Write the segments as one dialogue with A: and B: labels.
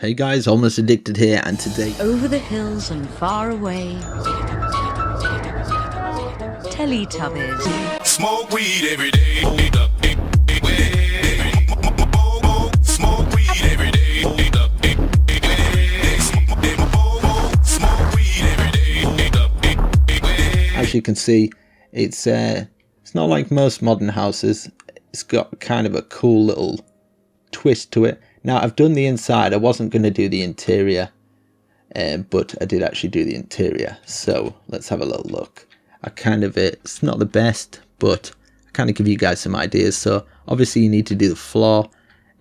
A: Hey guys, Almost Addicted here, and today
B: over the hills and far away, Teletubbies.
C: Smoke weed every day. Smoke weed every day. Smoke weed every day.
A: as you can see, it's not like most modern houses. It's got kind of a cool little twist to it. Now, I've done the inside. I wasn't going to do the interior, but I did actually do the interior. So let's have a little look. It's not the best, but I kind of give you guys some ideas. So obviously you need to do the floor,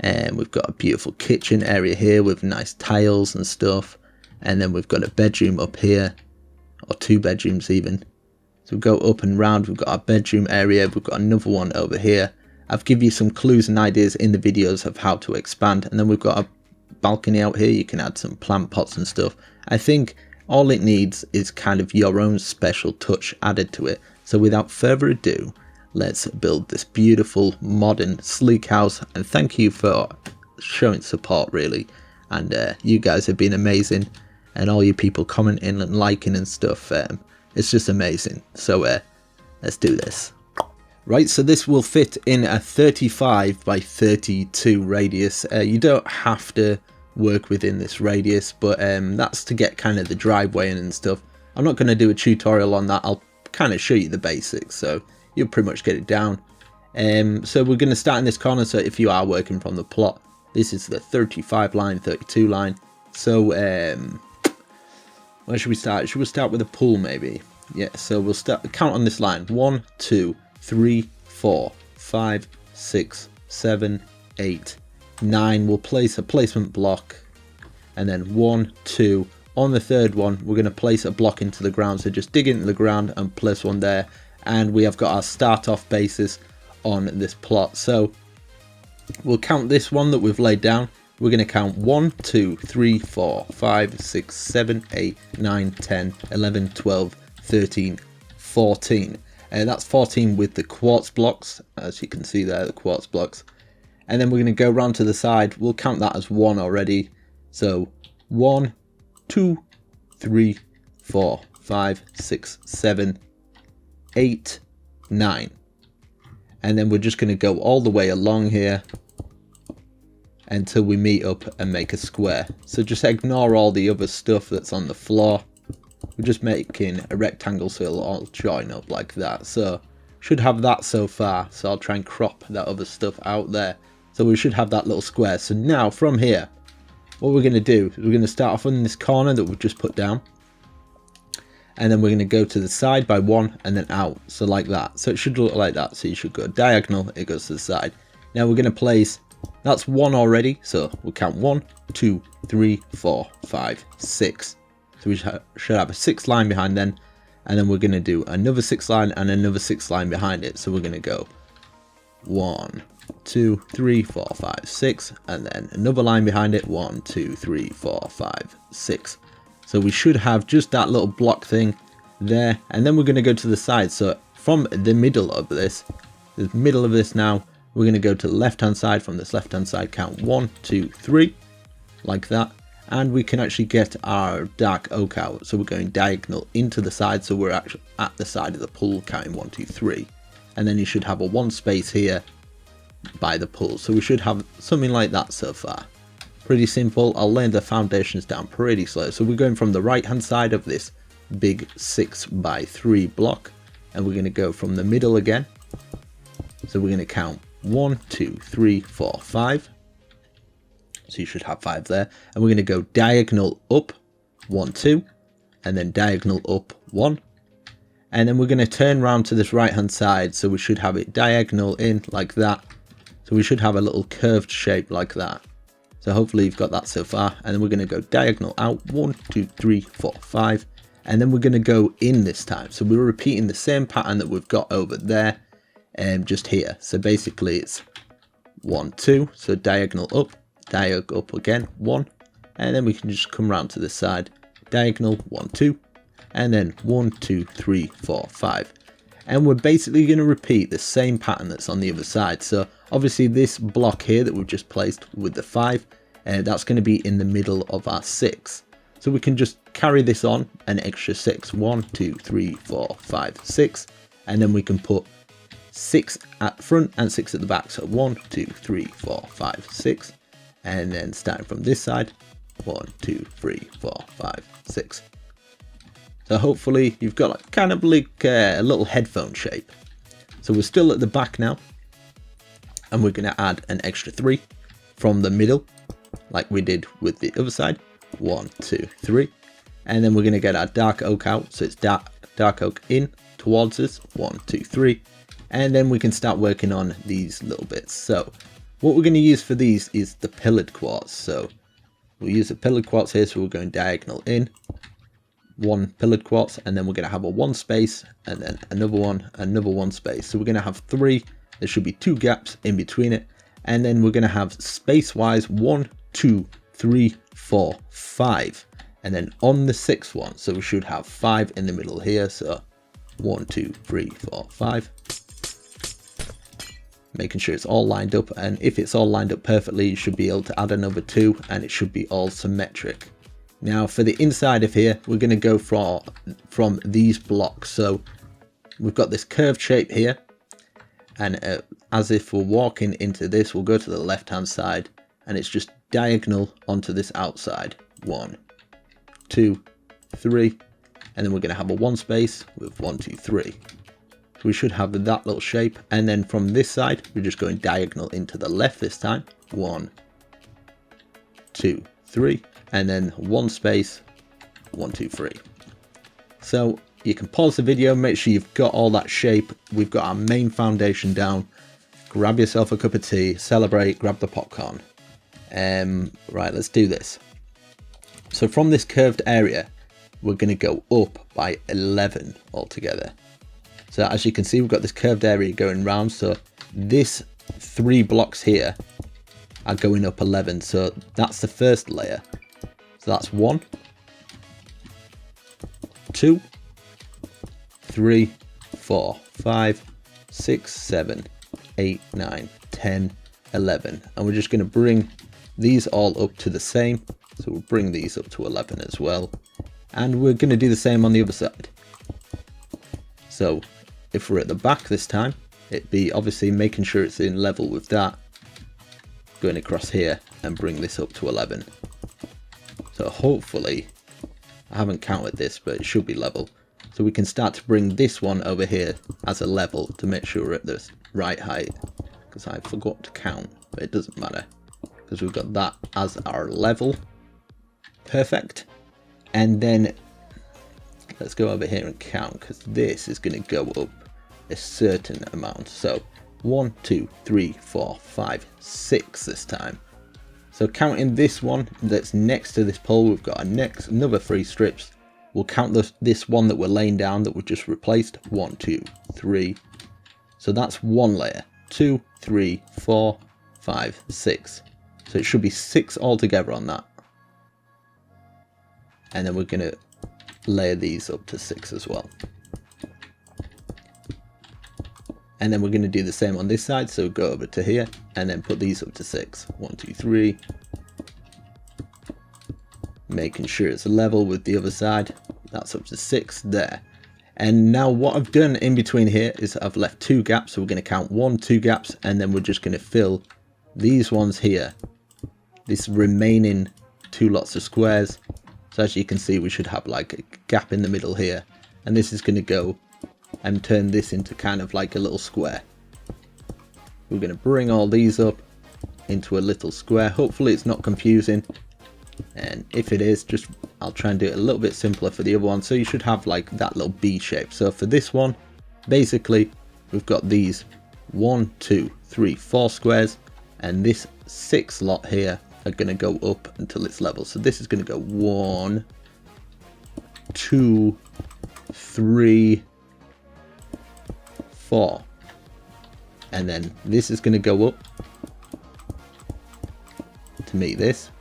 A: and we've got a beautiful kitchen area here with nice tiles and stuff. And then we've got a bedroom up here, or two bedrooms even. So we go up and round. We've got our bedroom area. We've got another one over here. I've given you some clues and ideas in the videos of how to expand. And then we've got a balcony out here. You can add some plant pots and stuff. I think all it needs is kind of your own special touch added to it. So without further ado, let's build this beautiful, modern, sleek house. And thank you for showing support, really. And you guys have been amazing. And all you people commenting and liking and stuff. It's just amazing. So let's do this. Right, so this will fit in a 35 by 32 radius. You don't have to work within this radius, but that's to get kind of the driveway in and stuff. I'm not going to do a tutorial on that. I'll kind of show you the basics, so you'll pretty much get it down. So we're going to start in this corner. So if you are working from the plot, this is the 35 line, 32 line. So where should we start? Should we start with a pool maybe? Yeah, so we'll count on this line. 1, 2, 3, 4, 5, 6, 7, 8, 9. We'll place a placement block, and then 1, 2. On the third one, we're going to place a block into the ground. So just dig into the ground and place one there, and we have got our start off basis on this plot. So we'll count this one that we've laid down. We're going to count 1, 2, 3, 4, 5, 6, 7, 8, 9, 10, 11, 12, 13, 14. That's 14 with the quartz blocks, as you can see there, the quartz blocks. And then we're going to go round to the side. We'll count that as 1 already. So 1, 2, 3, 4, 5, 6, 7, 8, 9. And then we're just going to go all the way along here until we meet up and make a square. So just ignore all the other stuff that's on the floor. We're just making a rectangle, so it'll all join up like that. So should have that so far. So I'll try and crop that other stuff out there. So we should have that little square. So now from here, what we're going to do is we're going to start off on this corner that we've just put down. And then we're going to go to the side by 1 and then out. So like that. So it should look like that. So you should go diagonal, it goes to the side. Now we're going to place, that's 1 already. So we'll count 1, 2, 3, 4, 5, 6. So we should have a 6 line behind then, and then we're going to do another 6 line and another 6 line behind it. So we're going to go 1, 2, 3, 4, 5, 6, and then another line behind it, 1, 2, 3, 4, 5, 6. So we should have just that little block thing there, and then we're going to go to the side. So from the middle of this, now, we're going to go to the left hand side. From this left hand side, count 1, 2, 3, like that. And we can actually get our dark oak out. So we're going diagonal into the side. So we're actually at the side of the pool, counting 1, 2, 3. And then you should have a 1 space here by the pool. So we should have something like that so far. Pretty simple. I'll lay the foundations down pretty slow. So we're going from the right hand side of this big 6 by 3 block. And we're going to go from the middle again. So we're going to count 1, 2, 3, 4, 5. So you should have 5 there. And we're going to go diagonal up 1, 2. And then diagonal up 1. And then we're going to turn around to this right hand side. So we should have it diagonal in like that. So we should have a little curved shape like that. So hopefully you've got that so far. And then we're going to go diagonal out 1, 2, 3, 4, 5. And then we're going to go in this time. So we're repeating the same pattern that we've got over there. Just here. So basically it's 1, 2. So diagonal up. Diagonal up again, 1, and then we can just come around to this side, diagonal 1, 2, and then 1, 2, 3, 4, 5. And we're basically going to repeat the same pattern that's on the other side. So obviously this block here that we've just placed with the 5 that's going to be in the middle of our 6. So we can just carry this on an extra 6. 1, 2, 3, 4, 5, 6. And then we can put 6 at the front and 6 at the back. So 1, 2, 3, 4, 5, 6. And then starting from this side, 1, 2, 3, 4, 5, 6. So hopefully you've got like kind of like a little headphone shape. So we're still at the back now. And we're going to add an extra 3 from the middle, like we did with the other side. 1, 2, 3. And then we're going to get our dark oak out. So it's dark oak in towards us. 1, 2, 3. And then we can start working on these little bits. So what we're going to use for these is the pillared quartz. So we'll use the pillared quartz here. So we're going diagonal in. 1 pillared quartz, and then we're going to have a 1 space, and then another 1 space. So we're going to have 3. There should be 2 gaps in between it. And then we're going to have space wise 1, 2, 3, 4, 5, and then on the 6th one, so we should have 5 in the middle here. So 1, 2, 3, 4, 5, making sure it's all lined up. And if it's all lined up perfectly, you should be able to add another 2 and it should be all symmetric. Now for the inside of here, we're going to go from these blocks. So we've got this curved shape here, and as if we're walking into this, we'll go to the left hand side, and it's just diagonal onto this outside. 1, 2, 3, and then we're going to have a 1 space with 1, 2, 3. So we should have that little shape, and then from this side we're just going diagonal into the left this time. 1, 2, 3, and then 1 space, 1, 2, 3. So you can pause the video, make sure you've got all that shape. We've got our main foundation down. Grab yourself a cup of tea, celebrate, grab the popcorn. Right, let's do this. So from this curved area, we're going to go up by 11 altogether. So as you can see, we've got this curved area going round. So this 3 blocks here are going up 11. So that's the first layer. So that's 1, 2, 3, 4, 5, 6, 7, 8, 9, 10, 11. And we're just going to bring these all up to the same. So we'll bring these up to 11 as well. And we're going to do the same on the other side. So if we're at the back this time, it'd be obviously making sure it's in level with that. Going across here and bring this up to 11. So hopefully, I haven't counted this, but it should be level. So we can start to bring this one over here as a level to make sure we're at the right height. Because I forgot to count, but it doesn't matter. Because we've got that as our level. Perfect. And then let's go over here and count, because this is going to go up a certain amount. So 1, 2, 3, 4, 5, 6 this time. So counting this one that's next to this pole, we've got another 3 strips. We'll count this one that we're laying down that we've just replaced. 1, 2, 3. So that's 1 layer. 2, 3, 4, 5, 6. So it should be 6 altogether on that. And then we're going to layer these up to 6 as well. And then we're going to do the same on this side. So go over to here and then put these up to 6. 1, 2, 3. Making sure it's level with the other side. That's up to 6 there. And now what I've done in between here is I've left 2 gaps. So we're going to count 1, 2 gaps, and then we're just going to fill these ones here. This remaining 2 lots of squares. So as you can see, we should have like a gap in the middle here. And this is going to go and turn this into kind of like a little square. We're going to bring all these up into a little square. Hopefully it's not confusing. And if it is, just I'll try and do it a little bit simpler for the other one. So you should have like that little B shape. So for this one, basically we've got these 1, 2, 3, 4 squares, and this 6 lot here are going to go up until it's level. So this is going to go 1, 2, 3, 4, and then this is going to go up to meet this,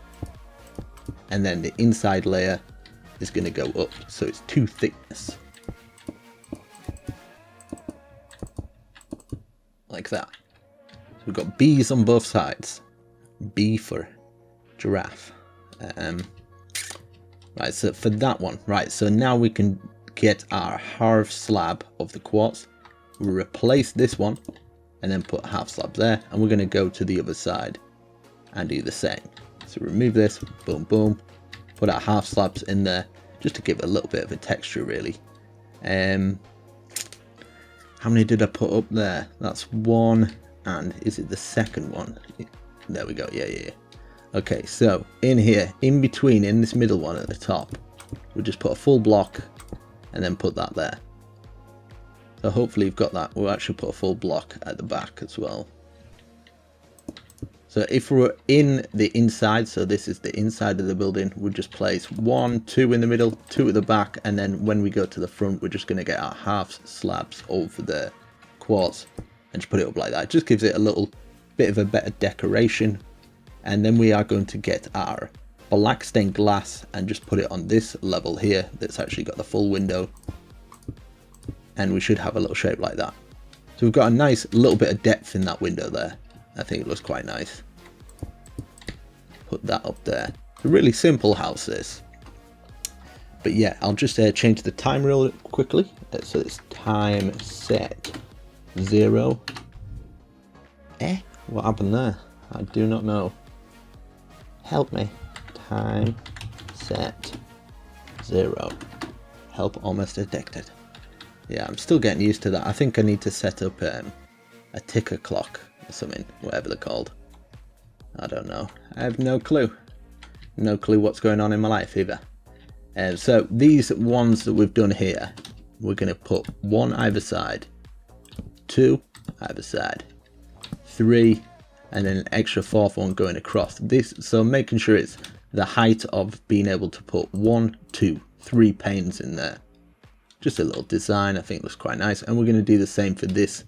A: and then the inside layer is going to go up, so it's 2 thickness like that. So we've got B's on both sides. B for giraffe. Right, so for that one, right, so now we can get our half slab of the quartz. We'll replace this one and then put half slabs there, and we're going to go to the other side and do the same. So remove this, boom, boom, put our half slabs in there just to give it a little bit of a texture, really. How many did I put up there? That's one, and is it the second one? There we go, yeah. Okay, so in here, in between, in this middle one at the top, we'll just put a full block and then put that there. So hopefully you've got that. We'll actually put a full block at the back as well. So if we're in the inside, so this is the inside of the building, we'll just place 1, 2 in the middle, 2 at the back, and then when we go to the front, we're just going to get our half slabs over the quartz and just put it up like that. It just gives it a little bit of a better decoration. And then we are going to get our black stained glass and just put it on this level here that's actually got the full window, and we should have a little shape like that. So we've got a nice little bit of depth in that window there. I think it looks quite nice. Put that up there. It's a really simple house, this. But yeah, I'll just change the time real quickly. So it's time set 0. What happened there? I do not know. Help me. Time set 0. Help almost detected. Yeah, I'm still getting used to that. I think I need to set up a ticker clock or something, whatever they're called. I don't know. I have no clue. No clue what's going on in my life either. So these ones that we've done here, we're going to put 1 either side, 2 either side, 3, and then an extra 4th one going across this. So making sure it's the height of being able to put 1, 2, 3 panes in there. Just a little design, I think looks quite nice. And we're going to do the same for this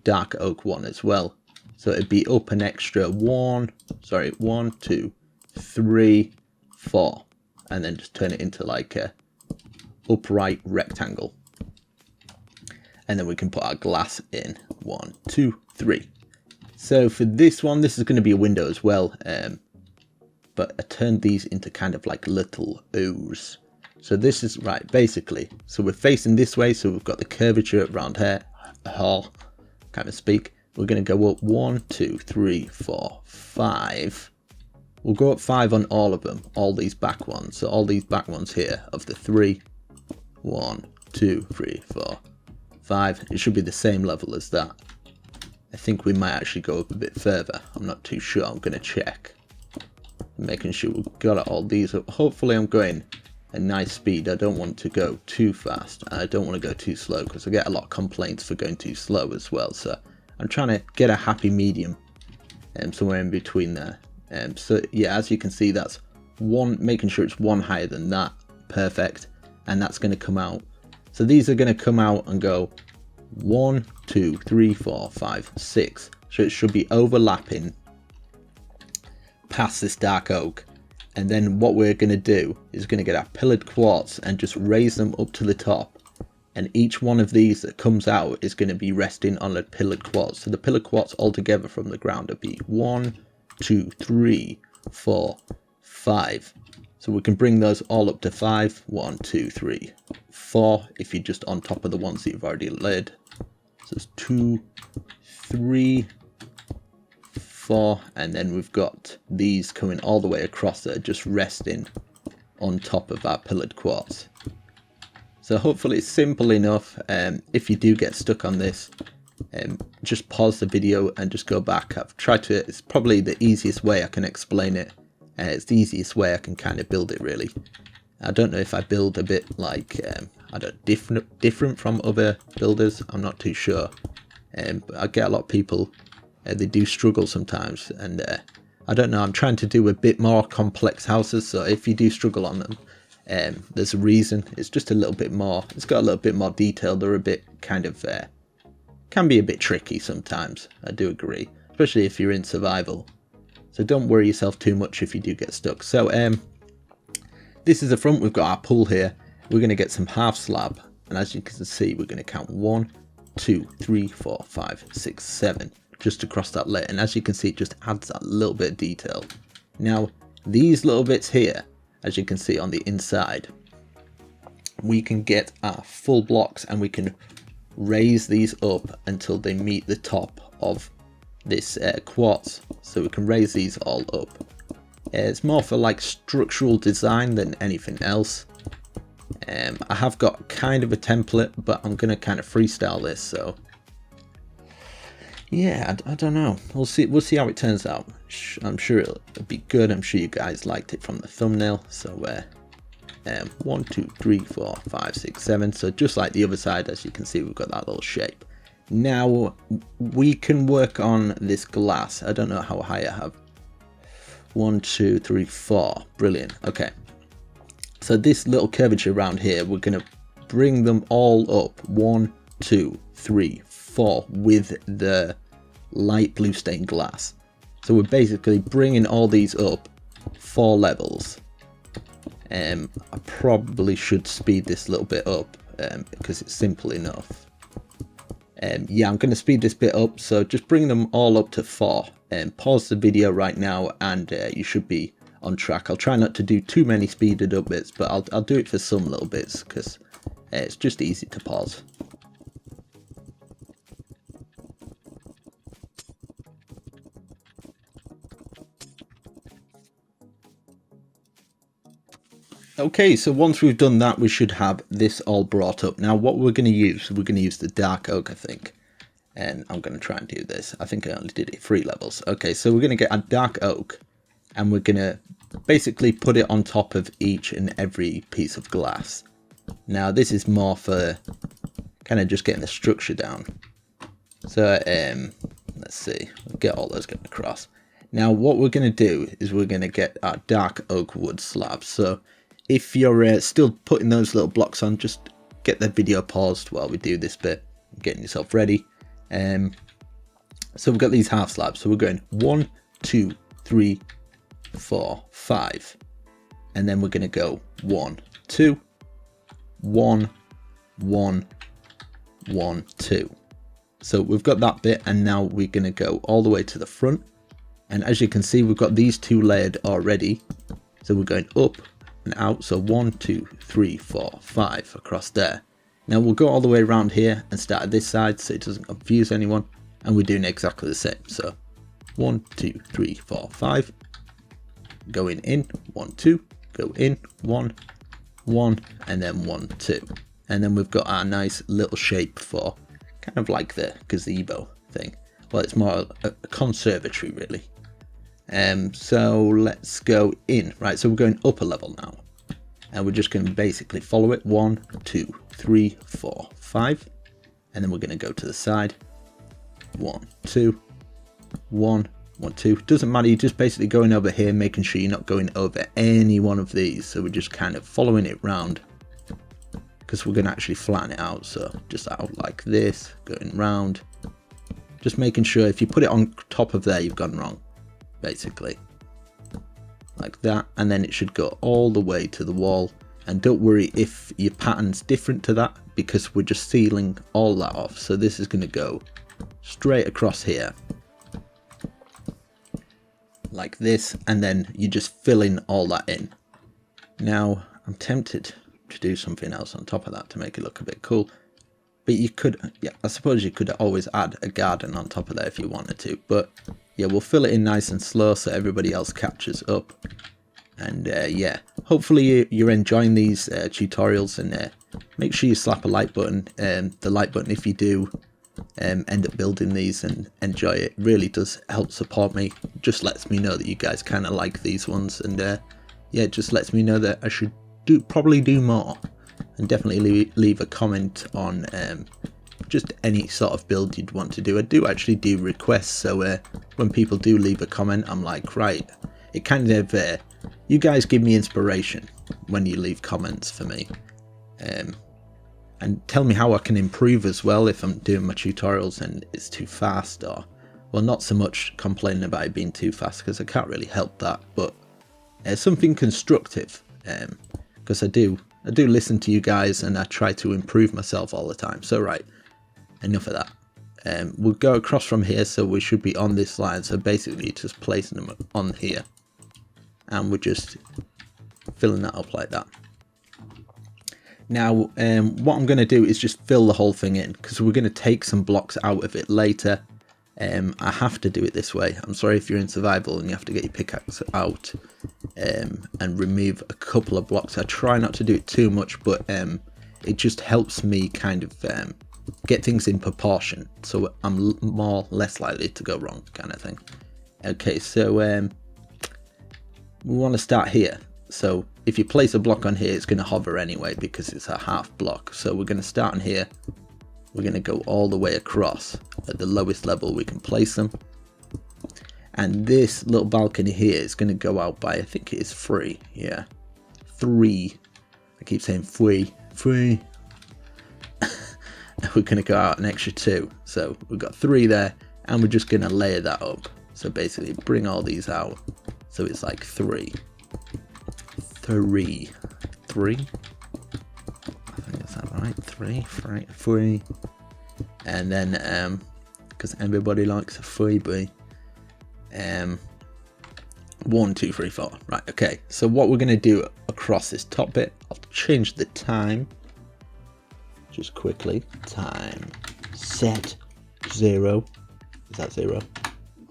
A: dark oak one as well. So it'd be up an extra 1, 2, 3, 4. And then just turn it into like a upright rectangle. And then we can put our glass in 1, 2, 3. So for this one, this is going to be a window as well, but I turned these into kind of like little O's. So this is right, basically. So we're facing this way, so we've got the curvature around here, kind of speak. We're going to go up 1, 2, 3, 4, 5. We'll go up 5 on all of them, all these back ones. So all these back ones here of the 3, 1, 2, 3, 4, 5. It should be the same level as that. I think we might actually go up a bit further. I'm not too sure. I'm going to check. Making sure we've got all these up. Hopefully I'm going a nice speed. I don't want to go too fast. And I don't want to go too slow because I get a lot of complaints for going too slow as well. So I'm trying to get a happy medium somewhere in between there. So yeah, as you can see, that's 1, making sure it's 1 higher than that. Perfect. And that's going to come out. So these are going to come out and go 1, 2, 3, 4, 5, 6. So it should be overlapping past this dark oak. And then what we're going to do is going to get our pillared quartz and just raise them up to the top. And each one of these that comes out is going to be resting on a pillared quartz. So the pillared quartz altogether from the ground would be 1, 2, 3, 4, 5. So we can bring those all up to 5. 1, 2, 3, 4. If you're just on top of the ones that you've already laid. So it's 2, 3, 4, and then we've got these coming all the way across there, just resting on top of our pillared quartz. So hopefully it's simple enough. If you do get stuck on this, just pause the video and just go back. I've tried to, it's probably the easiest way I can explain it. It's the easiest way I can kind of build it, really. I don't know if I build a bit like, I don't different from other builders. I'm not too sure. But I get a lot of people, they do struggle sometimes. And I don't know, I'm trying to do a bit more complex houses. So if you do struggle on them, there's a reason. It's just a little bit more, it's got a little bit more detail. They're a bit kind of, can be a bit tricky sometimes. I do agree, especially if you're in survival. So don't worry yourself too much if you do get stuck. So this is the front. We've got our pool here. We're going to get some half slab. And as you can see, we're going to count 1, 2, 3, 4, 5, 6, 7. Just across that layer. And as you can see, it just adds that little bit of detail. Now, these little bits here, as you can see on the inside, we can get our full blocks and we can raise these up until they meet the top of this quartz. So we can raise these all up. It's more for like structural design than anything else. I have got kind of a template, but I'm gonna kind of freestyle this. So yeah, I don't know. We'll see how it turns out. I'm sure it'll be good. I'm sure you guys liked it from the thumbnail. So 1, 2, 3, 4, 5, 6, 7. So just like the other side, as you can see, we've got that little shape. Now we can work on this glass. I don't know how high I have. 1, 2, 3, 4. Brilliant. Okay. So this little curvature around here, we're going to bring them all up. 1, 2, 3, 4 with the light blue stained glass. So we're basically bringing all these up 4 levels. I probably should speed this a little bit up because it's simple enough. Yeah, I'm going to speed this bit up, so just bring them all up to 4. Pause the video right now and you should be on track. I'll try not to do too many speeded up bits, but I'll do it for some little bits because it's just easy to pause. Okay, so once we've done that, we should have this all brought up. Now what we're going to use, the dark oak, I think. And I'm going to try and do this. I think I only did it 3 levels. Okay, so we're going to get a dark oak and we're going to basically put it on top of each and every piece of glass. Now this is more for kind of just getting the structure down. So let's see, we'll get all those going across. Now what we're going to do is we're going to get our dark oak wood slabs. So if you're still putting those little blocks on, just get the video paused while we do this bit, getting yourself ready. So we've got these half slabs. So we're going 1, 2, 3, 4, 5, and then we're going to go 1, 2, 1, 1, 1, 2. So we've got that bit, and now we're going to go all the way to the front. And as you can see, we've got these 2 layered already. So we're going up and out. So 1, 2, 3, 4, 5 across there. Now we'll go all the way around here and start at this side so it doesn't confuse anyone. And we're doing exactly the same. So 1, 2, 3, 4, 5. Going in, 1, 2. Go in, 1, 1, and then 1, 2. And then we've got our nice little shape for kind of like the gazebo thing. Well, it's more a conservatory really. So let's go in. Right, so we're going up a level now. And we're just going to basically follow it. 1, 2, 3, 4, 5. And then we're going to go to the side. 1, 2, 1, 1, 2. Doesn't matter, you're just basically going over here, making sure you're not going over any one of these. So we're just kind of following it round. Because we're going to actually flatten it out. So just out like this, going round. Just making sure if you put it on top of there, you've gone wrong. Basically. Like that, and then it should go all the way to the wall. And don't worry if your pattern's different to that, because we're just sealing all that off. So this is going to go straight across here like this, and then you're just filling all that in. Now I'm tempted to do something else on top of that to make it look a bit cool, but you could, yeah, I suppose you could always add a garden on top of there if you wanted to, but yeah, we'll fill it in nice and slow so everybody else catches up. And yeah, hopefully you're enjoying these tutorials, and make sure you slap a like button, the like button if you do end up building these and enjoy it. Really does help support me, just lets me know that you guys kind of like these ones, and yeah, it just lets me know that I should probably do more. And definitely leave a comment on just any sort of build you'd want to do. I do actually do requests, so when people do leave a comment, I'm like, right, it kind of you guys give me inspiration when you leave comments for me, and tell me how I can improve as well if I'm doing my tutorials and it's too fast, or, well, not so much complaining about it being too fast because I can't really help that, but something constructive, because I do listen to you guys and I try to improve myself all the time. So right, enough of that. We'll go across from here, so we should be on this line. So basically just placing them on here. and we're just filling that up like that. Now what I'm going to do is just fill the whole thing in, because we're going to take some blocks out of it later. I have to do it this way. I'm sorry if you're in survival and you have to get your pickaxe out and remove a couple of blocks. I try not to do it too much, but it just helps me kind of get things in proportion, so I'm less likely to go wrong, kind of thing. Okay, so we want to start here. So if you place a block on here, it's going to hover anyway because it's a half block. So we're going to start on here. We're going to go all the way across at the lowest level we can place them. And this little balcony here is going to go out by, I think it is 3. Yeah, 3. I keep saying 3. We're going to go out an extra 2. So we've got 3 there, and we're just going to layer that up. So basically bring all these out. So it's like 3. I think that's that right. 3. And then because everybody likes a freebie. 1, 2, 3, 4. Right, okay. So what we're gonna do across this top bit, I'll change the time. Just quickly. Time set 0. Is that 0?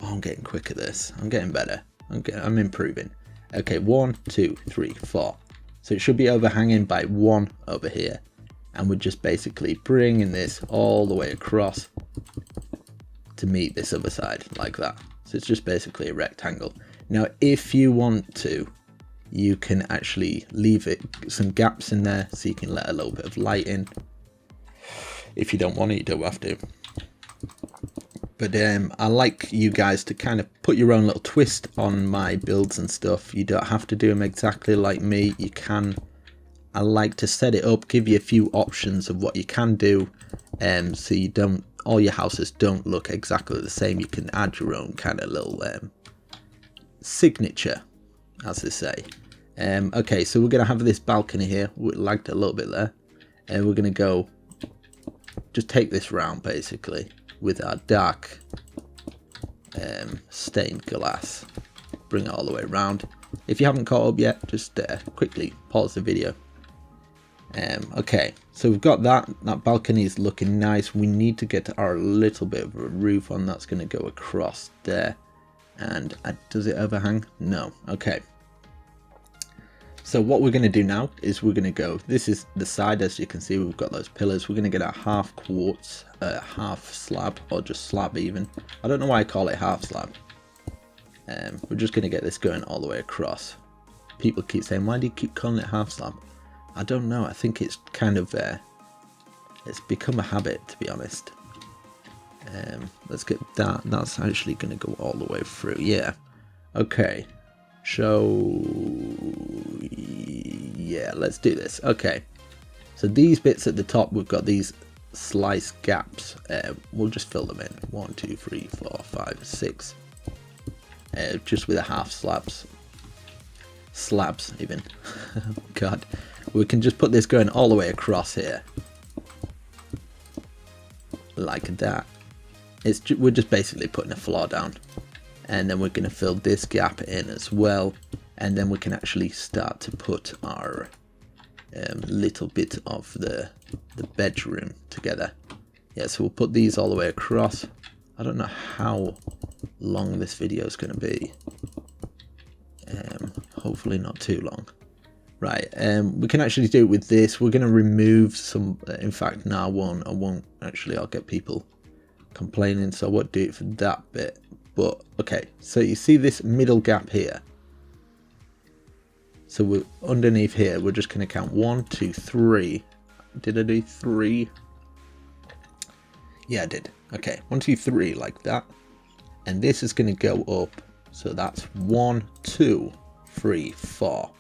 A: Oh, I'm getting quick at this. I'm getting better. I'm improving. Okay, 1, 2, 3, 4. So it should be overhanging by 1 over here. And we're just basically bringing this all the way across to meet this other side, like that. So it's just basically a rectangle. Now, if you want to, you can actually leave it some gaps in there so you can let a little bit of light in. If you don't want it, you don't have to. But I like you guys to kind of put your own little twist on my builds and stuff. You don't have to do them exactly like me. You can. I like to set it up, give you a few options of what you can do, so you don't. All your houses don't look exactly the same. You can add your own kind of little signature, as they say. Okay, so we're gonna have this balcony here. We lagged a little bit there, and we're gonna go. Just take this round basically with our dark stained glass. Bring it all the way around. If you haven't caught up yet, just quickly pause the video. Okay, so we've got that balcony is looking nice. We need to get our little bit of a roof on. That's going to go across there. And does it overhang? No. Okay, so what we're going to do now is we're going to go, this is the side. As you can see, we've got those pillars. We're going to get a half quartz, half slab, or just slab even. I don't know why I call it half slab. We're just going to get this going all the way across. People keep saying, why do you keep calling it half slab? I don't know. I think it's kind of it's become a habit, to be honest. Let's get that. That's actually going to go all the way through. Yeah. Okay. So yeah, let's do this. Okay. So these bits at the top, we've got these slice gaps. We'll just fill them in. 1, 2, 3, 4, 5, 6. Just with a half slabs even. God, we can just put this going all the way across here like that. We're just basically putting a floor down, and then we're going to fill this gap in as well, and then we can actually start to put our little bit of the bedroom together. Yeah, so we'll put these all the way across. I don't know how long this video is going to be. Hopefully not too long. Right, we can actually do it with this. We're going to remove some, in fact, no, I won't actually. I'll get people complaining, so I won't do it for that bit. But okay, so you see this middle gap here. So we're underneath here, we're just going to count 1, 2, 3. Did I do 3? Yeah, I did. Okay, 1, 2, 3, like that. And this is going to go up. So that's 1, 2, 3, 4.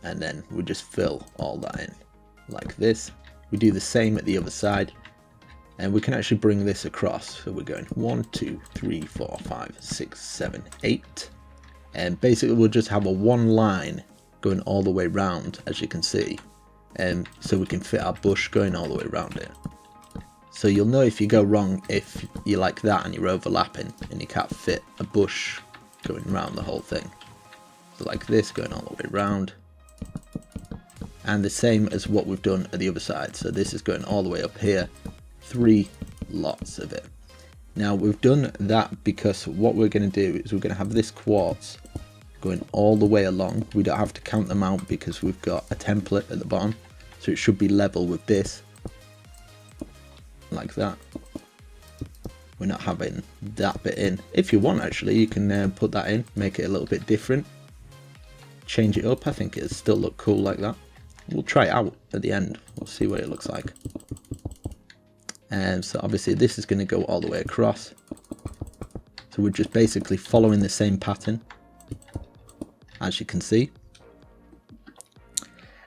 A: And then we just fill all that in like this. We do the same at the other side. And we can actually bring this across. So we're going 1, 2, 3, 4, 5, 6, 7, 8. And basically we'll just have a one line going all the way round, as you can see. And so we can fit our bush going all the way around it. So you'll know if you go wrong if you like that and you're overlapping and you can't fit a bush going around the whole thing. like this, going all the way around. And the same as what we've done at the other side. So this is going all the way up here. 3 lots of it. Now we've done that because what we're going to do is we're going to have this quartz going all the way along. We don't have to count them out because we've got a template at the bottom. So it should be level with this. Like that. We're not having that bit in. If you want, actually, you can put that in, make it a little bit different. Change it up. I think it'll still look cool like that. We'll try it out at the end. We'll see what it looks like. And so obviously this is going to go all the way across. So we're just basically following the same pattern, as you can see.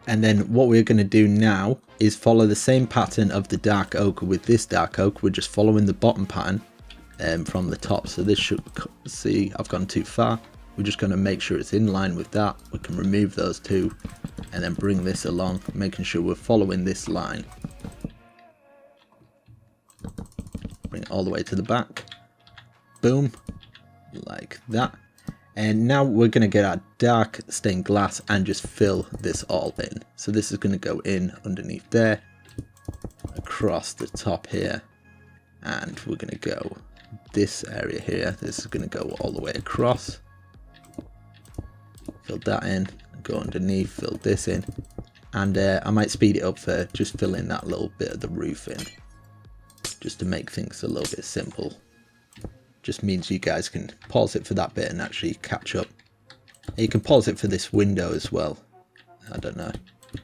A: And then what we're going to do now is follow the same pattern of the dark oak with this dark oak. We're just following the bottom pattern from the top. So this should, see, I've gone too far. We're just going to make sure it's in line with that. We can remove those two and then bring this along, making sure we're following this line. Bring it all the way to the back. Boom. Like that. And now we're going to get our dark stained glass and just fill this all in. So this is going to go in underneath there, across the top here, and we're going to go this area here. This is going to go all the way across. Fill that in, go underneath, fill this in, and I might speed it up for just filling that little bit of the roof in, just to make things a little bit simple. Just means you guys can pause it for that bit and actually catch up. And you can pause it for this window as well. I don't know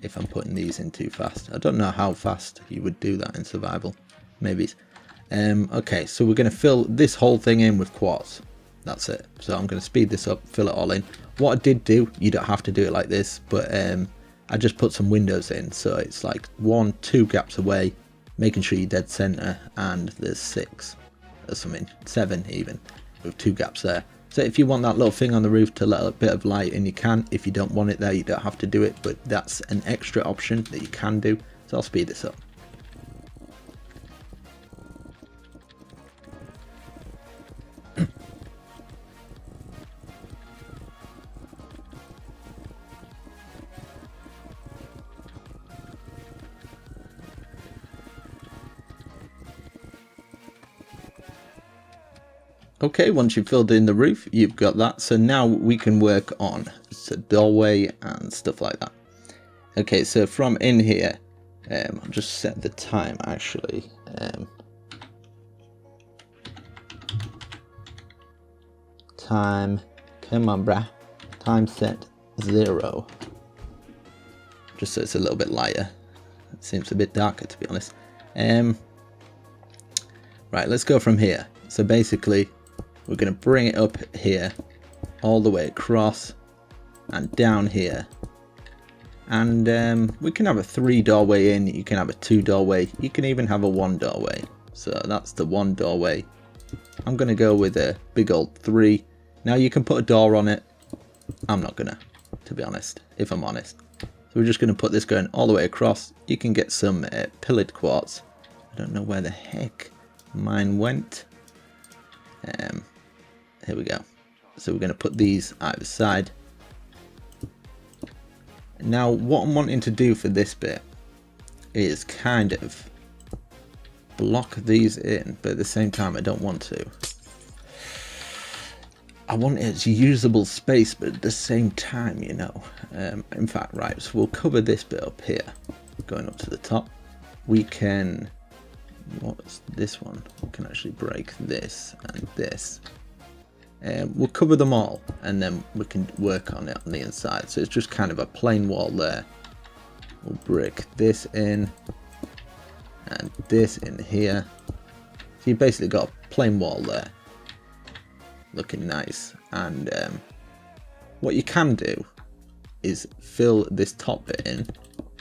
A: if I'm putting these in too fast. I don't know how fast you would do that in survival. Maybe. Okay, so we're going to fill this whole thing in with quartz. That's it. So I'm going to speed this up, fill it all in. What I did do, you don't have to do it like this, but I just put some windows in. So it's like 1, 2 gaps away, making sure you're dead center, and there's 6. Or something, 7 even, with 2 gaps there. So if you want that little thing on the roof to let a bit of light in, you can. If you don't want it there, you don't have to do it, but that's an extra option that you can do. So I'll speed this up. Okay, once you've filled in the roof, you've got that. So now we can work on the doorway and stuff like that. Okay, so from in here, I'll just set the time actually. Time, come on bruh. Time set 0. Just so it's a little bit lighter. It seems a bit darker, to be honest. Right, let's go from here. So basically, we're going to bring it up here, all the way across, and down here. And we can have a 3 doorway in, you can have a 2 doorway, you can even have a 1 doorway. So that's the 1 doorway. I'm going to go with a big old 3. Now you can put a door on it. I'm not going to be honest, if I'm honest. So we're just going to put this going all the way across. You can get some pillared quartz. I don't know where the heck mine went. Here we go. So we're going to put these either side. Now what I'm wanting to do for this bit is kind of block these in, but at the same time I don't want to. I want it as usable space, but at the same time, you know. In fact, right, so we'll cover this bit up here, going up to the top. We can, what's this one? We can actually break this and this. We'll cover them all, and then we can work on it on the inside. So it's just kind of a plain wall there. We'll brick this in, and this in here. So you've basically got a plain wall there, looking nice. And what you can do is fill this top bit in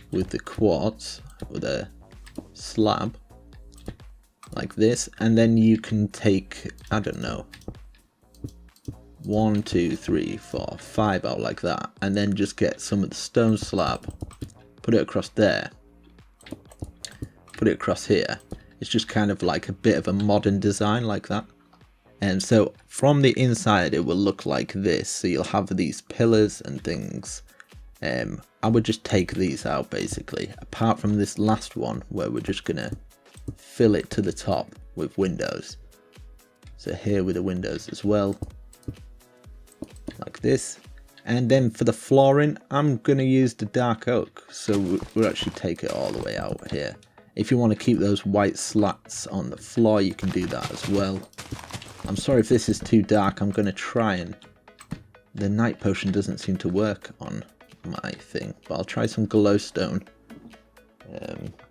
A: with the quartz, with a slab, like this, and then you can take, I don't know, 1, 2, 3, 4, 5 out like that, and then just get some of the stone slab, put it across there, put it across here. It's just kind of like a bit of a modern design like that. And so from the inside it will look like this. So you'll have these pillars and things. I would just take these out basically, apart from this last one where we're just gonna fill it to the top with windows. So here with the windows as well, like this. And then for the flooring, I'm gonna use the dark oak, so we'll actually take it all the way out here. If you want to keep those white slats on the floor, you can do that as well. I'm sorry if this is too dark. I'm gonna try, and the night potion doesn't seem to work on my thing, but I'll try some glowstone.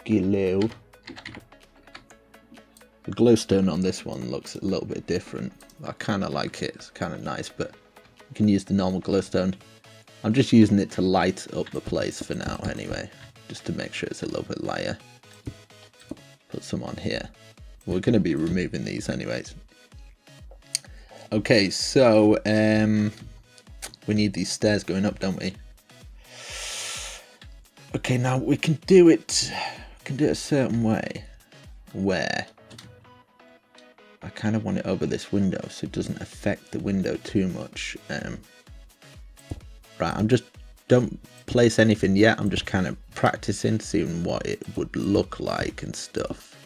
A: Glow. The glowstone on this one looks a little bit different. I kind of like it. It's kind of nice, but you can use the normal glowstone. I'm just using it to light up the place for now anyway, just to make sure it's a little bit lighter. Put some on here. We're going to be removing these anyways. Okay, so we need these stairs going up, don't we? Okay, now we can do it. We can do it a certain way, where I kind of want it over this window, so it doesn't affect the window too much. Right, don't place anything yet. I'm just kind of practicing, seeing what it would look like and stuff.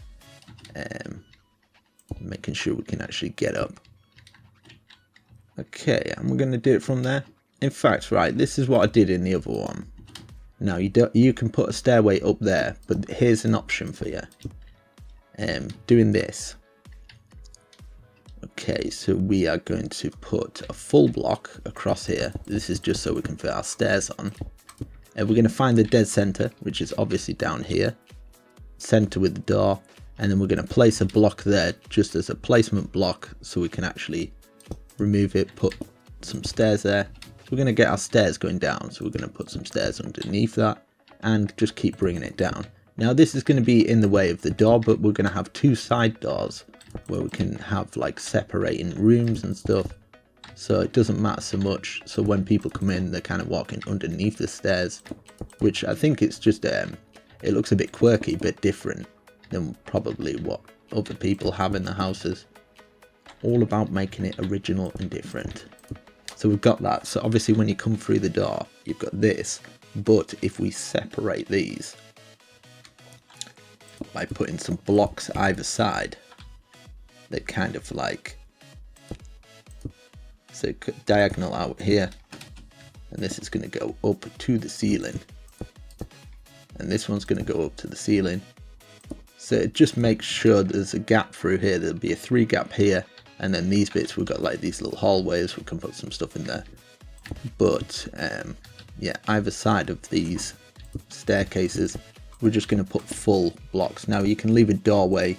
A: Making sure we can actually get up. Okay, and we're going to do it from there. In fact, right, this is what I did in the other one. Now you can put a stairway up there, but here's an option for you. Doing this. Okay, so we are going to put a full block across here. This is just so we can fit our stairs on. And we're going to find the dead center, which is obviously down here. Center with the door. And then we're going to place a block there just as a placement block, so we can actually remove it, put some stairs there. So we're going to get our stairs going down, so we're going to put some stairs underneath that and just keep bringing it down. Now this is going to be in the way of the door, but we're going to have two side doors where we can have like separating rooms and stuff, so it doesn't matter so much. So when people come in, they're kind of walking underneath the stairs, which I think it's just it looks a bit quirky, a bit different than probably what other people have in the houses. All about making it original and different. So we've got that. So obviously when you come through the door, you've got this, but if we separate these by putting some blocks either side, they kind of like, so diagonal out here, and this is going to go up to the ceiling, and this one's going to go up to the ceiling. So it just makes sure there's a gap through here. There'll be a 3 gap here, and then these bits we've got like these little hallways, we can put some stuff in there. But yeah, either side of these staircases, we're just going to put full blocks. Now you can leave a doorway,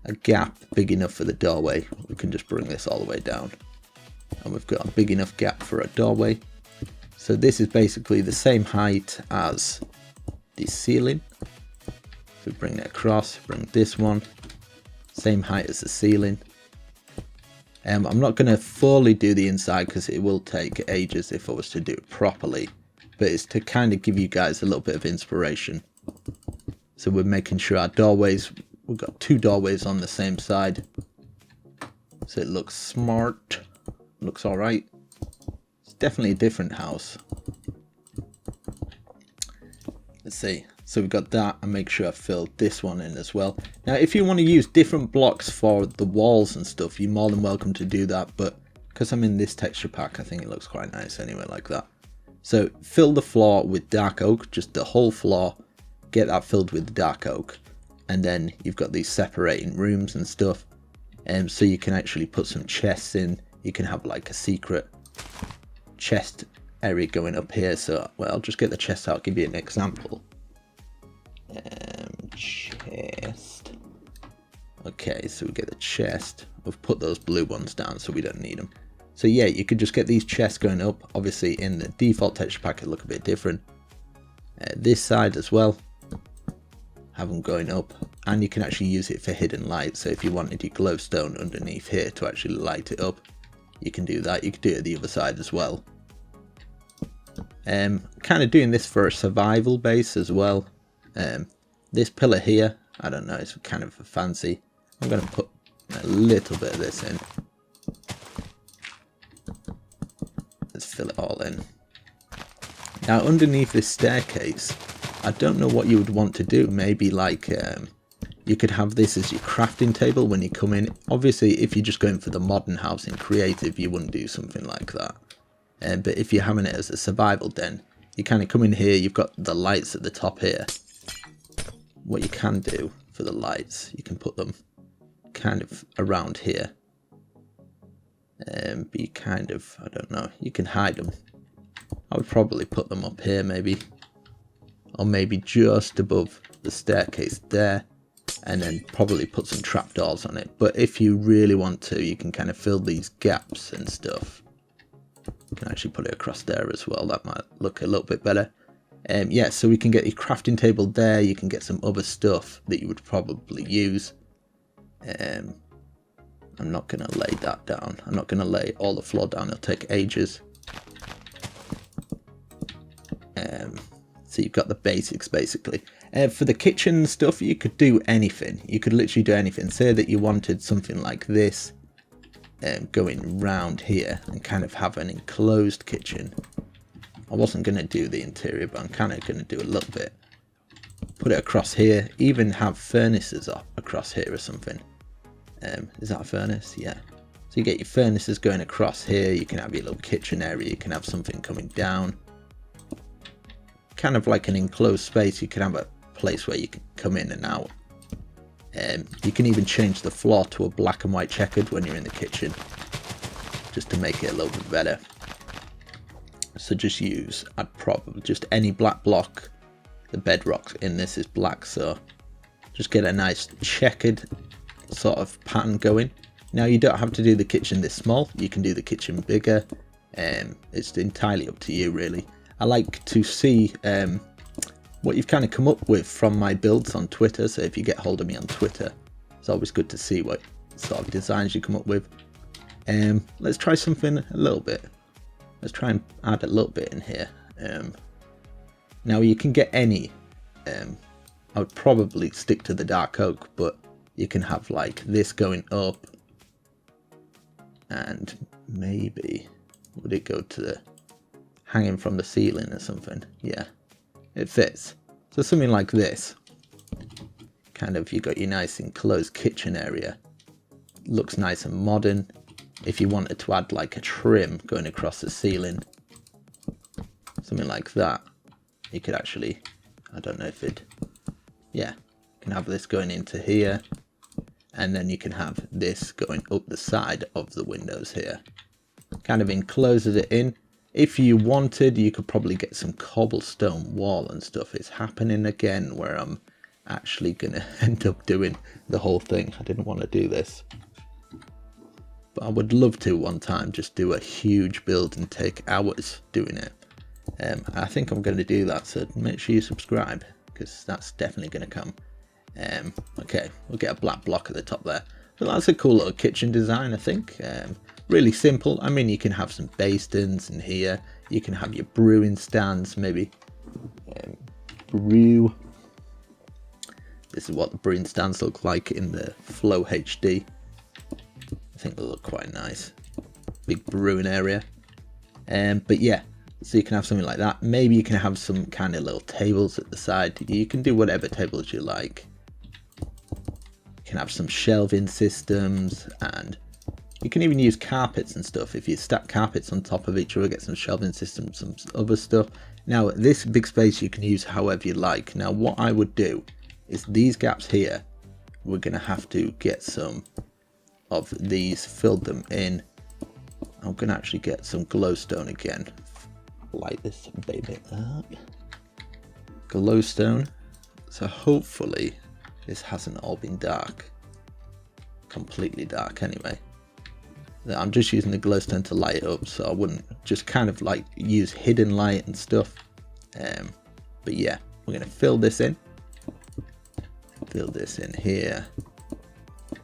A: a gap big enough for the doorway. We can just bring this all the way down, and we've got a big enough gap for a doorway. So this is basically the same height as the ceiling. So bring it across, bring this one, same height as the ceiling. I'm not going to fully do the inside because it will take ages if I was to do it properly, but it's to kind of give you guys a little bit of inspiration. So we're making sure our doorways, we've got 2 doorways on the same side, so it looks smart, looks alright. It's definitely a different house. Let's see. So we've got that, and make sure I fill this one in as well. Now if you want to use different blocks for the walls and stuff, you're more than welcome to do that, but because I'm in this texture pack, I think it looks quite nice anyway like that. So fill the floor with dark oak, just the whole floor, get that filled with dark oak, and then you've got these separating rooms and stuff, and so you can actually put some chests in. You can have like a secret chest area going up here. So well, I'll just get the chest out, give you an example. Chest. Okay, so we get the chest. We've put those blue ones down so we don't need them. So yeah, you could just get these chests going up. Obviously in the default texture pack it look a bit different. This side as well, have them going up, and you can actually use it for hidden light. So if you wanted your glowstone underneath here to actually light it up, you can do that. You could do it at the other side as well. Kind of doing this for a survival base as well. This pillar here, I don't know, it's kind of fancy. I'm going to put a little bit of this in. Let's fill it all in. Now underneath this staircase, I don't know what you would want to do. Maybe like you could have this as your crafting table when you come in. Obviously, if you're just going for the modern house in creative, you wouldn't do something like that. But if you're having it as a survival den, you kind of come in here, you've got the lights at the top here. What you can do for the lights, you can put them kind of around here. But you kind of, I don't know, you can hide them. I would probably put them up here maybe. Or maybe just above the staircase there. And then probably put some trapdoors on it. But if you really want to, you can kind of fill these gaps and stuff. You can actually put it across there as well. That might look a little bit better. Yeah, so we can get your crafting table there. You can get some other stuff that you would probably use. I'm not going to lay that down. I'm not going to lay all the floor down. It'll take ages. So you've got the basics basically. For the kitchen stuff, you could do anything. You could literally do anything. Say that you wanted something like this going round here and kind of have an enclosed kitchen. I wasn't going to do the interior, but I'm kind of going to do a little bit. Put it across here. Even have furnaces up across here or something. Is that a furnace? Yeah. So you get your furnaces going across here. You can have your little kitchen area. You can have something coming down. Kind of like an enclosed space. You can have a place where you can come in and out. You can even change the floor to a black and white checkered when you're in the kitchen, just to make it a little bit better. So just use, I'd probably just any black block. The bedrock in this is black, so just get a nice checkered sort of pattern going. Now you don't have to do the kitchen this small. You can do the kitchen bigger. It's entirely up to you really. I like to see what you've kind of come up with from my builds on Twitter. So if you get hold of me on Twitter, it's always good to see what sort of designs you come up with. Let's try something a little bit. Let's try and add a little bit in here. Now you can get any. I would probably stick to the dark oak, but you can have like this going up. And maybe, would it go to the hanging from the ceiling or something? Yeah, it fits. So something like this, kind of, you got your nice enclosed kitchen area, looks nice and modern. If you wanted to add like a trim going across the ceiling, something like that, you could actually, I don't know if it, yeah, you can have this going into here, and then you can have this going up the side of the windows here. Kind of encloses it in. If you wanted, you could probably get some cobblestone wall and stuff. It's happening again where I'm actually going to end up doing the whole thing. I didn't want to do this, but I would love to one time just do a huge build and take hours doing it. I think I'm going to do that, so make sure you subscribe, because that's definitely going to come. Okay, we'll get a black block at the top there. So that's a cool little kitchen design, I think. Really simple. I mean, you can have some basins in here. You can have your brewing stands, maybe brew. This is what the brewing stands look like in the Flow HD. I think they look quite nice. Big brewing area. But yeah, so you can have something like that. Maybe you can have some kind of little tables at the side. You can do whatever tables you like. You can have some shelving systems, and you can even use carpets and stuff. If you stack carpets on top of each other, get some shelving systems, some other stuff. Now this big space you can use however you like. Now what I would do is these gaps here, we're going to have to get some of these, filled them in. I'm going to actually get some glowstone again. Light this baby up. Glowstone. So hopefully this hasn't all been dark. Completely dark anyway. I'm just using the glowstone to light it up, so I wouldn't just kind of like use hidden light and stuff. But yeah, we're going to fill this in. Fill this in here.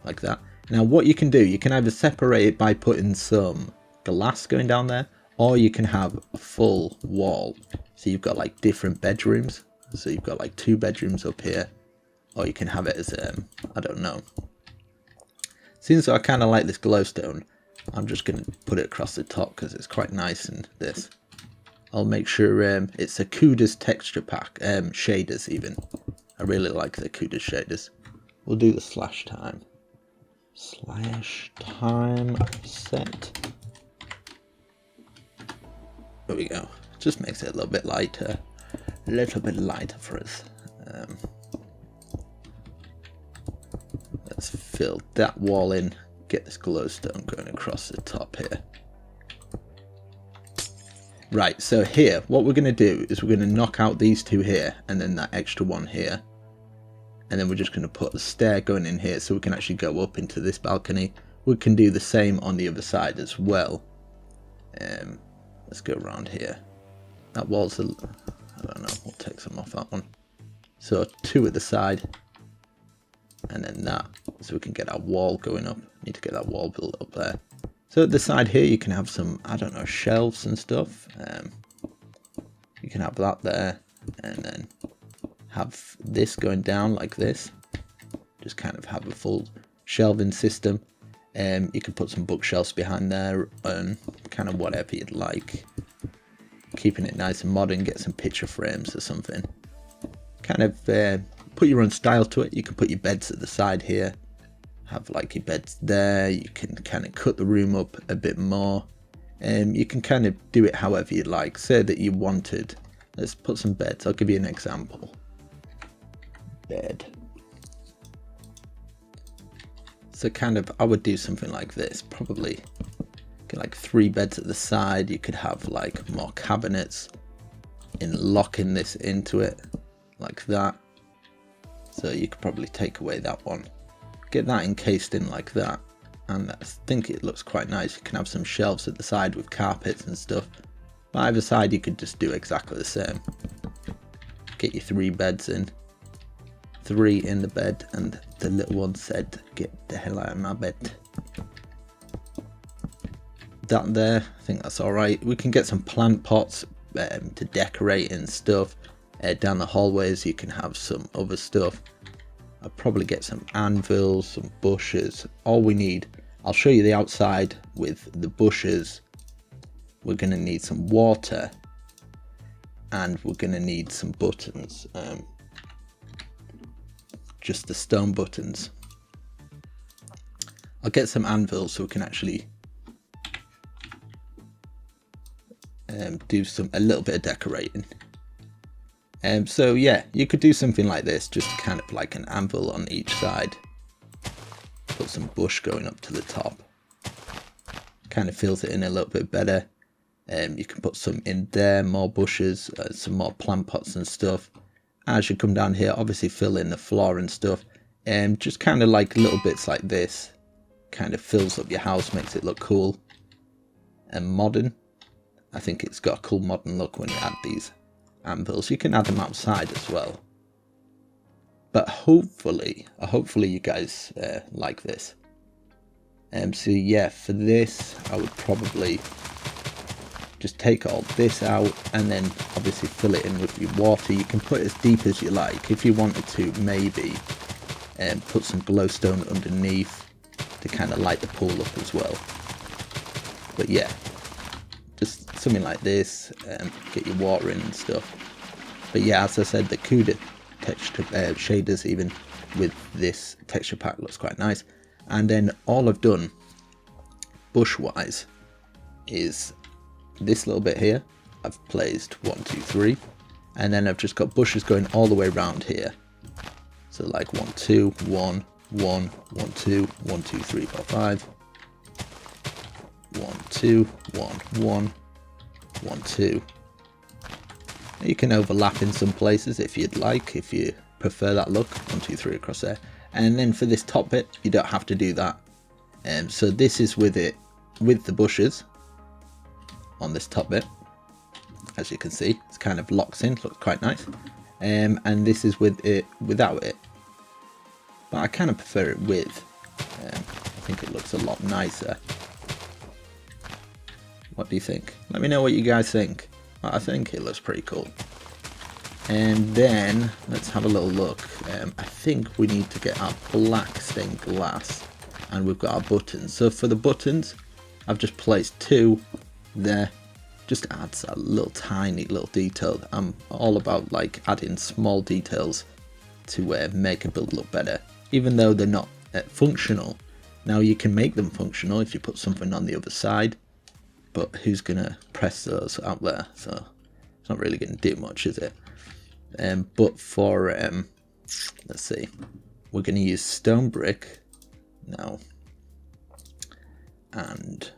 A: Like that. Now what you can do, you can either separate it by putting some glass going down there, or you can have a full wall. So you've got like different bedrooms. So you've got like 2 bedrooms up here, or you can have it as I don't know. Since I kind of like this glowstone, I'm just going to put it across the top because it's quite nice in this. I'll make sure it's a Kuda's texture pack, shaders even. I really like the Kuda's shaders. We'll do the slash time set. There we go. Just makes it a little bit lighter for us. Let's fill that wall in. Get this glowstone going across the top here. Right, so here, what we're going to do is we're going to knock out these two here, and then that extra one here. And then we're just going to put a stair going in here so we can actually go up into this balcony. We can do the same on the other side as well. Let's go around here. That wall's I don't know, we'll take some off that one. So 2 at the side. And then that, so we can get our wall going up. Need to get that wall built up there. So at the side here you can have some, I don't know, shelves and stuff. You can have that there, and then have this going down like this. Just kind of have a full shelving system. You can put some bookshelves behind there and kind of whatever you'd like. Keeping it nice and modern, get some picture frames or something. Kind of put your own style to it. You can put your beds at the side here. Have like your beds there. You can kind of cut the room up a bit more. You can kind of do it however you like. Say that you wanted, let's put some beds. I'll give you an example. Bed. So kind of, I would do something like this. Probably get like 3 beds at the side. You could have like more cabinets in locking this into it like that. So you could probably take away that one. Get that encased in like that, and I think it looks quite nice. You can have some shelves at the side with carpets and stuff. But either side you could just do exactly the same. Get your 3 beds in. 3 in the bed, and the little one said, "Get the hell out of my bed." That there, I think that's alright. We can get some plant pots to decorate and stuff. Down the hallways you can have some other stuff. I'll probably get some anvils, some bushes. All we need, I'll show you the outside with the bushes. We're going to need some water, and we're going to need some buttons. Just the stone buttons. I'll get some anvils so we can actually do a little bit of decorating. So yeah, you could do something like this, just kind of like an anvil on each side. Put some bush going up to the top. Kind of fills it in a little bit better. You can put some in there, more bushes, some more plant pots and stuff. As you come down here, obviously fill in the floor and stuff. Just kind of like little bits like this. Kind of fills up your house, makes it look cool and modern. I think it's got a cool modern look when you add these anvils. You can add them outside as well. But hopefully you guys like this. So yeah, for this I would probably just take all this out and then obviously fill it in with your water. You can put it as deep as you like. If you wanted to, maybe put some glowstone underneath to kind of light the pool up as well. But yeah, just something like this, get your water in and stuff. But yeah, as I said, the Kuda texture shaders even with this texture pack looks quite nice. And then all I've done bush wise is this little bit here. I've placed 1, 2, 3, and then I've just got bushes going all the way around here. So like 1, 2, 1, 1, 1, 2, 1, 2, 3, 4, 5. 1, 2, 1, 1, 1, 2. You can overlap in some places if you'd like, if you prefer that look. 1, 2, 3 across there. And then for this top bit, you don't have to do that. So this is with it, with the bushes on this top bit. As you can see, it's kind of locks in, looks quite nice. And this is with it, without it. But I kind of prefer it with. I think it looks a lot nicer. What do you think? Let me know what you guys think. I think it looks pretty cool. And then let's have a little look. I think we need to get our black stained glass. and we've got our buttons. So for the buttons, I've just placed 2 there. Just adds a little tiny little detail. I'm all about like adding small details to make a build look better, even though they're not functional. Now you can make them functional if you put something on the other side, but who's gonna press those out there? So it's not really gonna do much, is it? But for let's see, we're gonna use stone brick now, and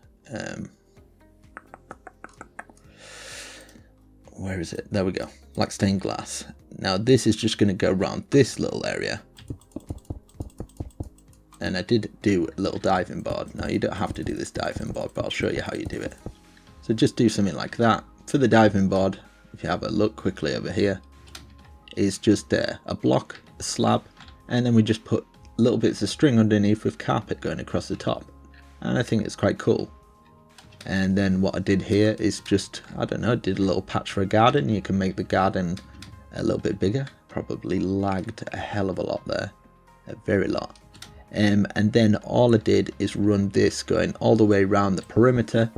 A: where is it? There we go. Black stained glass. Now this is just going to go around this little area. And I did do a little diving board. Now you don't have to do this diving board, but I'll show you how you do it. So just do something like that. For the diving board, if you have a look quickly over here, is just a block, a slab, and then we just put little bits of string underneath with carpet going across the top. And I think it's quite cool. And then what I did here is just, I don't know, did a little patch for a garden. You can make the garden a little bit bigger. Probably lagged a hell of a lot there, a very lot. And then all I did is run this going all the way around the perimeter.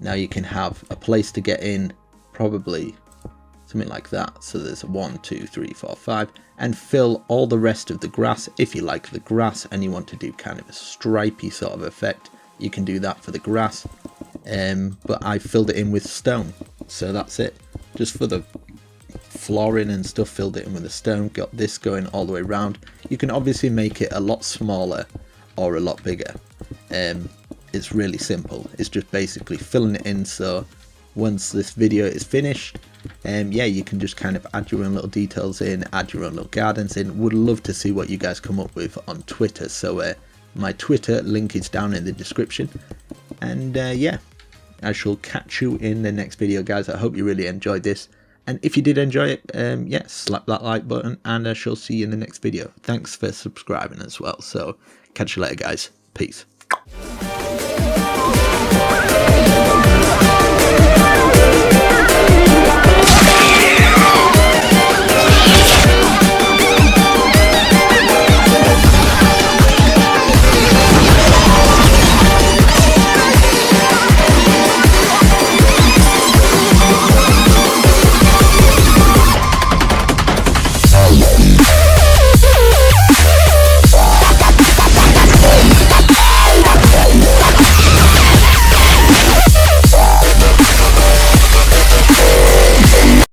A: Now you can have a place to get in, probably something like that. So there's a 1, 2, 3, 4, 5, and fill all the rest of the grass. If you like the grass and you want to do kind of a stripy sort of effect, you can do that for the grass. But I filled it in with stone, so that's it. Just for the flooring and stuff, filled it in with the stone. Got this going all the way around. You can obviously make it a lot smaller or a lot bigger. It's really simple. It's just basically filling it in, so once this video is finished, yeah, you can just kind of add your own little details in, add your own little gardens in. Would love to see what you guys come up with on Twitter, so my Twitter link is down in the description. And yeah, I shall catch you in the next video, guys. I hope you really enjoyed this, and if you did enjoy it, yeah, slap that like button, and I shall see you in the next video. Thanks for subscribing as well. So catch you later, guys. Peace.